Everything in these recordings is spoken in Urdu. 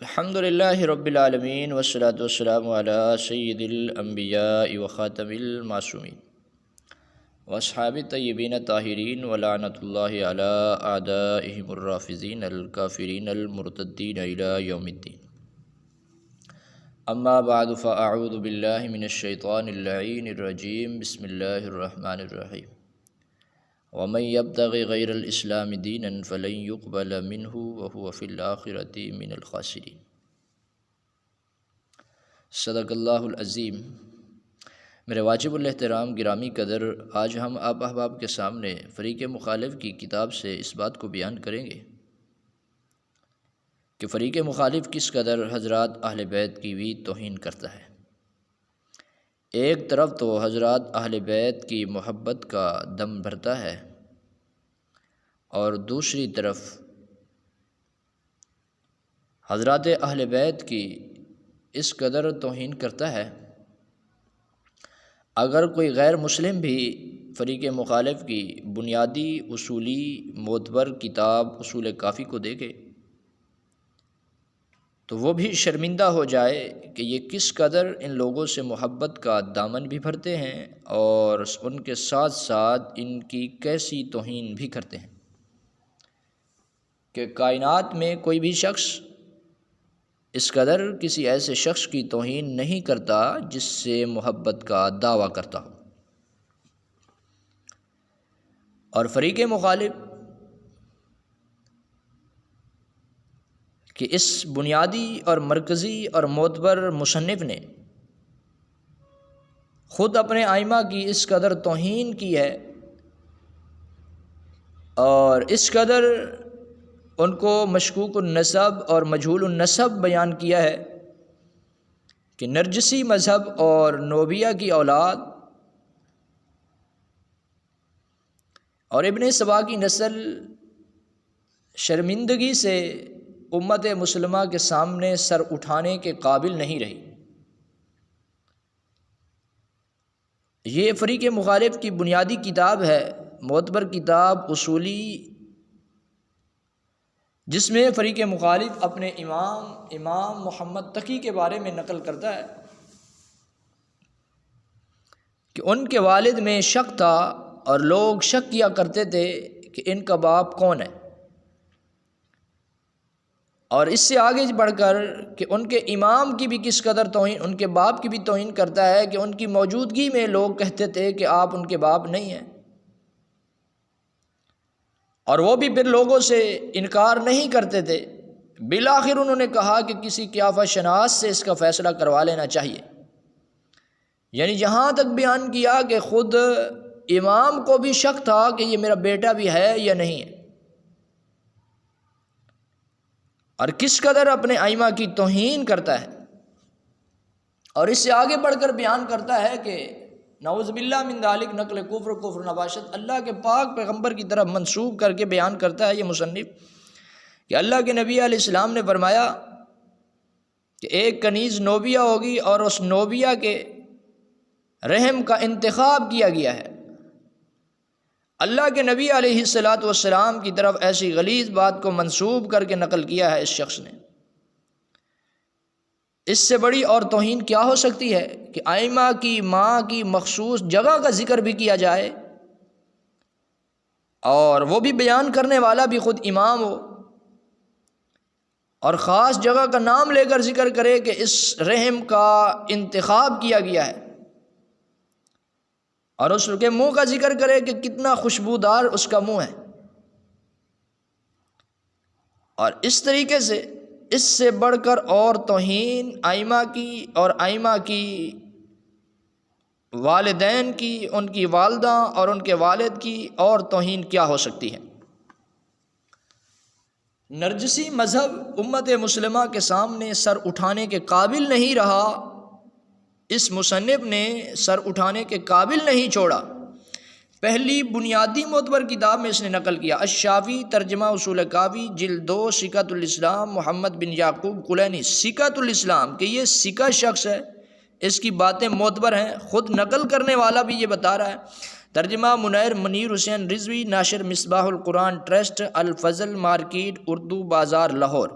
الحمد للہ رب العالمین والصلاة والسلام علی سید الانبیاء وخاتم المعصومین واصحاب الطیبین الطاہرین ولعنۃ اللہ علی اعدائہم الرافضین الکافرین المرتدین الی یوم الدین۔ اما بعد فاعوذ باللہ من الشیطان اللعین الرجیم، بسم اللہ الرحمن الرحیم۔ ومن يبتغ غیر الاسلام دینا فلن يقبل منه وهو في الآخرة من الخاسرین۔ صدق اللہ العظیم۔ میرے واجب الاحترام گرامی قدر، آج ہم آپ احباب کے سامنے فریق مخالف کی کتاب سے اس بات کو بیان کریں گے کہ فریق مخالف کس قدر حضرات اہل بیت کی بھی توہین کرتا ہے۔ ایک طرف تو حضرات اہل بیت کی محبت کا دم بھرتا ہے اور دوسری طرف حضرات اہل بیت کی اس قدر توہین کرتا ہے، اگر کوئی غیر مسلم بھی فریق مخالف کی بنیادی اصولی معتبر کتاب اصول کافی کو دیکھے تو وہ بھی شرمندہ ہو جائے کہ یہ کس قدر ان لوگوں سے محبت کا دامن بھی بھرتے ہیں اور ان کے ساتھ ساتھ ان کی کیسی توہین بھی کرتے ہیں کہ کائنات میں کوئی بھی شخص اس قدر کسی ایسے شخص کی توہین نہیں کرتا جس سے محبت کا دعویٰ کرتا ہو۔ اور فریق مخالف کہ اس بنیادی اور مرکزی اور معتبر مصنف نے خود اپنے ائمہ کی اس قدر توہین کی ہے اور اس قدر ان کو مشکوک النسب اور مجہول النسب بیان کیا ہے کہ نرجسی مذہب اور نوبیہ کی اولاد اور ابن سبا کی نسل شرمندگی سے امت مسلمہ کے سامنے سر اٹھانے کے قابل نہیں رہی۔ یہ فریق مخالف کی بنیادی کتاب ہے، معتبر کتاب اصولی، جس میں فریق مخالف اپنے امام محمد تقی کے بارے میں نقل کرتا ہے کہ ان کے والد میں شک تھا اور لوگ شک کیا کرتے تھے کہ ان کا باپ کون ہے، اور اس سے آگے بڑھ کر کہ ان کے امام کی بھی کس قدر توہین، ان کے باپ کی بھی توہین کرتا ہے کہ ان کی موجودگی میں لوگ کہتے تھے کہ آپ ان کے باپ نہیں ہیں، اور وہ بھی پھر لوگوں سے انکار نہیں کرتے تھے۔ بالآخر انہوں نے کہا کہ کسی قیافہ شناس سے اس کا فیصلہ کروا لینا چاہیے، یعنی یہاں تک بیان کیا کہ خود امام کو بھی شک تھا کہ یہ میرا بیٹا بھی ہے یا نہیں ہے، اور کس قدر اپنے ائمہ کی توہین کرتا ہے۔ اور اس سے آگے بڑھ کر بیان کرتا ہے کہ نعوذ باللہ من ذالک، نقل کفر نباشت اللہ کے پاک پیغمبر کی طرف منسوب کر کے بیان کرتا ہے یہ مصنف کہ اللہ کے نبی علیہ السلام نے فرمایا کہ ایک کنیز نوبیہ ہوگی اور اس نوبیہ کے رحم کا انتخاب کیا گیا ہے۔ اللہ کے نبی علیہ السلام کی طرف ایسی غلیظ بات کو منسوب کر کے نقل کیا ہے اس شخص نے۔ اس سے بڑی اور توہین کیا ہو سکتی ہے کہ ائمہ کی ماں کی مخصوص جگہ کا ذکر بھی کیا جائے اور وہ بھی بیان کرنے والا بھی خود امام ہو اور خاص جگہ کا نام لے کر ذکر کرے کہ اس رحم کا انتخاب کیا گیا ہے، اور اس کے منہ کا ذکر کرے کہ کتنا خوشبودار اس کا منہ ہے، اور اس طریقے سے اس سے بڑھ کر اور توہین ائمہ کی اور ائمہ کی والدین کی، ان کی والدہ اور ان کے والد کی اور توہین کیا ہو سکتی ہے۔ نرجسی مذہب امت مسلمہ کے سامنے سر اٹھانے کے قابل نہیں رہا، اس مصنف نے سر اٹھانے کے قابل نہیں چھوڑا۔ پہلی بنیادی معتبر کتاب میں اس نے نقل کیا الشافی ترجمہ اصول کافی جلد 2 سکۃ الاسلام محمد بن یعقوب کلینی، سکۃ الاسلام کہ یہ سکہ شخص ہے، اس کی باتیں معتبر ہیں، خود نقل کرنے والا بھی یہ بتا رہا ہے۔ ترجمہ منیر منیر حسین رضوی، ناشر مصباح القرآن ٹرسٹ، الفضل مارکیٹ، اردو بازار، لاہور۔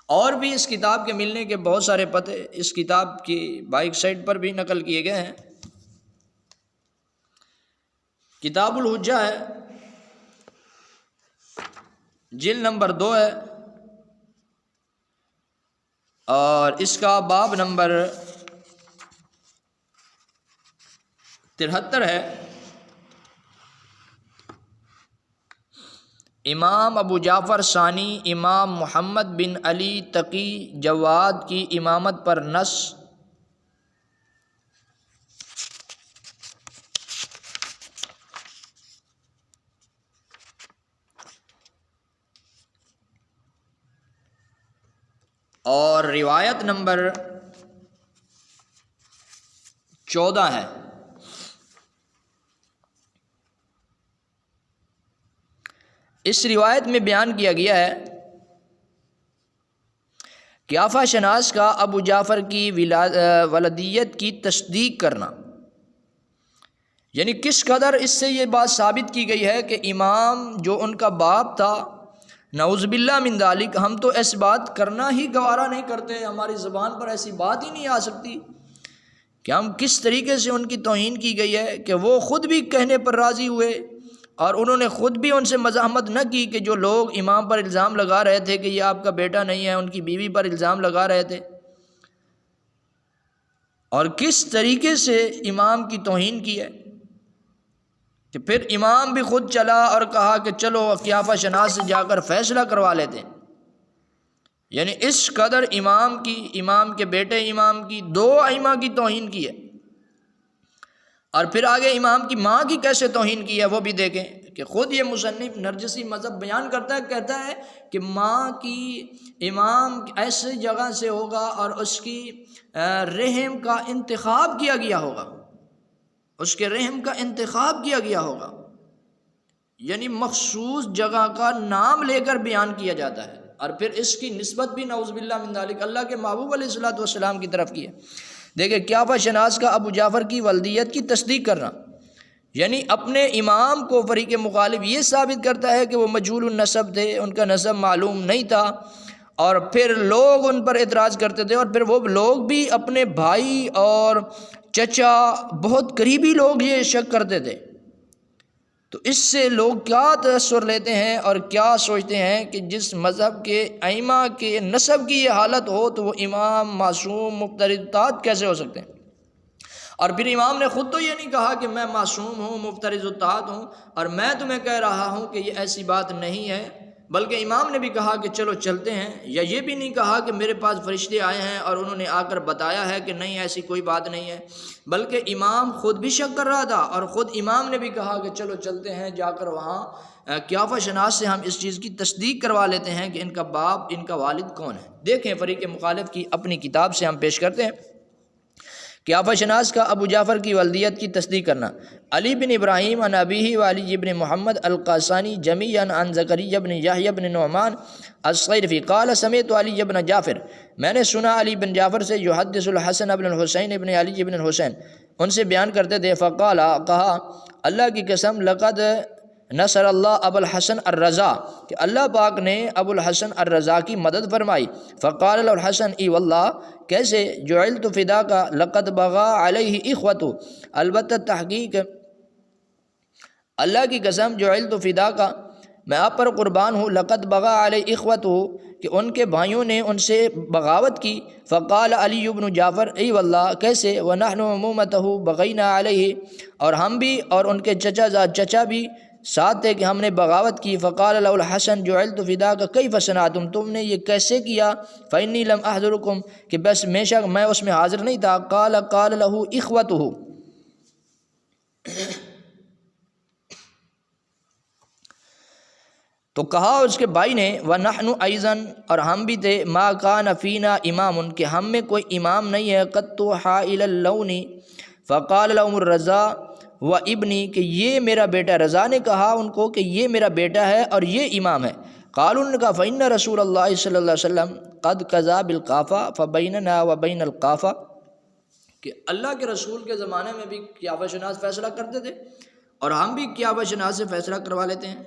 اور بھی اس کتاب کے ملنے کے بہت سارے پتے اس کتاب کی بائک سائٹ پر بھی نقل کیے گئے ہیں۔ کتاب الحجہ ہے، جلد نمبر 2 ہے، اور اس کا باب نمبر 73 ہے۔ امام ابو جعفر ثانی امام محمد بن علی تقی جواد کی امامت پر نص۔ اور روایت نمبر 14 ہے۔ اس روایت میں بیان کیا گیا ہے کہ آفا شناس کا ابو جعفر کی ولدیت کی تصدیق کرنا، یعنی کس قدر اس سے یہ بات ثابت کی گئی ہے کہ امام جو ان کا باپ تھا، نعوذ باللہ من ذالک، ہم تو ایسی بات کرنا ہی گوارا نہیں کرتے، ہماری زبان پر ایسی بات ہی نہیں آ سکتی کہ ہم کس طریقے سے ان کی توہین کی گئی ہے کہ وہ خود بھی کہنے پر راضی ہوئے، اور انہوں نے خود بھی ان سے مزاحمت نہ کی کہ جو لوگ امام پر الزام لگا رہے تھے کہ یہ آپ کا بیٹا نہیں ہے، ان کی بیوی پر الزام لگا رہے تھے، اور کس طریقے سے امام کی توہین کی ہے، کہ پھر امام بھی خود چلا اور کہا کہ چلو قیافہ شناس سے جا کر فیصلہ کروا لیتے ہیں۔ یعنی اس قدر امام کے بیٹے امام کی، 2 ائمہ کی توہین کی ہے، اور پھر آگے امام کی ماں کی کیسے توہین کی ہے وہ بھی دیکھیں کہ خود یہ مصنف نرجسی مذہب بیان کرتا ہے، کہتا ہے کہ ماں کی امام ایسی جگہ سے ہوگا اور اس کی رحم کا انتخاب کیا گیا ہوگا، اس کے رحم کا انتخاب کیا گیا ہوگا، یعنی مخصوص جگہ کا نام لے کر بیان کیا جاتا ہے، اور پھر اس کی نسبت بھی نعوذ باللہ من ذالک اللہ کے محبوب علیہ الصلوۃ والسلام کی طرف کی ہے۔ دیکھیں قیافہ شناس کا ابو جعفر کی ولدیت کی تصدیق کرنا، یعنی اپنے امام کو فریق مخالف یہ ثابت کرتا ہے کہ وہ مجہول النسب تھے، ان کا نسب معلوم نہیں تھا، اور پھر لوگ ان پر اعتراض کرتے تھے، اور پھر وہ لوگ بھی اپنے بھائی اور چچا بہت قریبی لوگ یہ شک کرتے تھے۔ تو اس سے لوگ کیا تاثر لیتے ہیں اور کیا سوچتے ہیں کہ جس مذہب کے ائمہ کے نسب کی یہ حالت ہو تو وہ امام معصوم مفترض اطاعت کیسے ہو سکتے ہیں؟ اور پھر امام نے خود تو یہ نہیں کہا کہ میں معصوم ہوں، مفترض اطاعت ہوں، اور میں تمہیں کہہ رہا ہوں کہ یہ ایسی بات نہیں ہے، بلکہ امام نے بھی کہا کہ چلو چلتے ہیں، یا یہ بھی نہیں کہا کہ میرے پاس فرشتے آئے ہیں اور انہوں نے آ کر بتایا ہے کہ نہیں ایسی کوئی بات نہیں ہے، بلکہ امام خود بھی شک کر رہا تھا، اور خود امام نے بھی کہا کہ چلو چلتے ہیں، جا کر وہاں قیافہ شناس سے ہم اس چیز کی تصدیق کروا لیتے ہیں کہ ان کا باپ، ان کا والد کون ہے۔ دیکھیں فریق مخالف کی اپنی کتاب سے ہم پیش کرتے ہیں۔ قیافہ شناس کا ابو جعفر کی ولدیت کی تصدیق کرنا۔ علی بن ابراہیم عن ابیہ وعلی بن محمد القاسانی جمیعا عن زکریا بن یحییٰ بن نعمان الصیرفی قال سمعت علی بن جعفر، میں نے سنا علی بن جعفر سے یحدث الحسن بن الحسین بن علی بن الحسین، ان سے بیان کرتے تھے، فقال، کہا اللہ کی قسم لقد نصر اللہ ابو الحسن الرضا، کہ اللہ پاک نے ابو الحسن الرضا کی مدد فرمائی۔ فقال له الحسن ای واللہ، کیسے؟ جعلت فداک لقد بغى علیہ اخوتہ، البتہ تحقیق اللہ کی قسم جعلت فداک، میں آپ پر قربان ہوں، لقد بغى علیہ اخوتہ، کہ ان کے بھائیوں نے ان سے بغاوت کی۔ فقال علی بن جعفر ای واللہ، کیسے؟ ونحن عمومتہ بغینا علیہ، اور ہم بھی اور ان کے چچا بھی ساتھ تھے کہ ہم نے بغاوت کی۔ فقال له الحسن جعلت فداک کیف صنعتم، تم نے یہ کیسے کیا؟ فانی لم احضرکم، کہ بس بے شک میں اس میں حاضر نہیں تھا۔ قال له اخوتہ، تو کہا اس کے بھائی نے، ونحن ایضا، اور ہم بھی تھے، ما کان فینا امام، کہ ہم میں کوئی امام نہیں ہے، قط حائل اللون، فقال لهم الرضا و ابنی، کہ یہ میرا بیٹا، رضا نے کہا ان کو کہ یہ میرا بیٹا ہے اور یہ امام ہے۔ قالوا، انہوں نے کہا، فإن رسول اللہ صلی اللہ علیہ وسلم قد قضى بالقافہ فبیننا وبین القافہ، کہ اللہ کے رسول کے زمانے میں بھی قیافہ شناس فیصلہ کرتے تھے اور ہم بھی قیافہ شناس سے فیصلہ کروا لیتے ہیں۔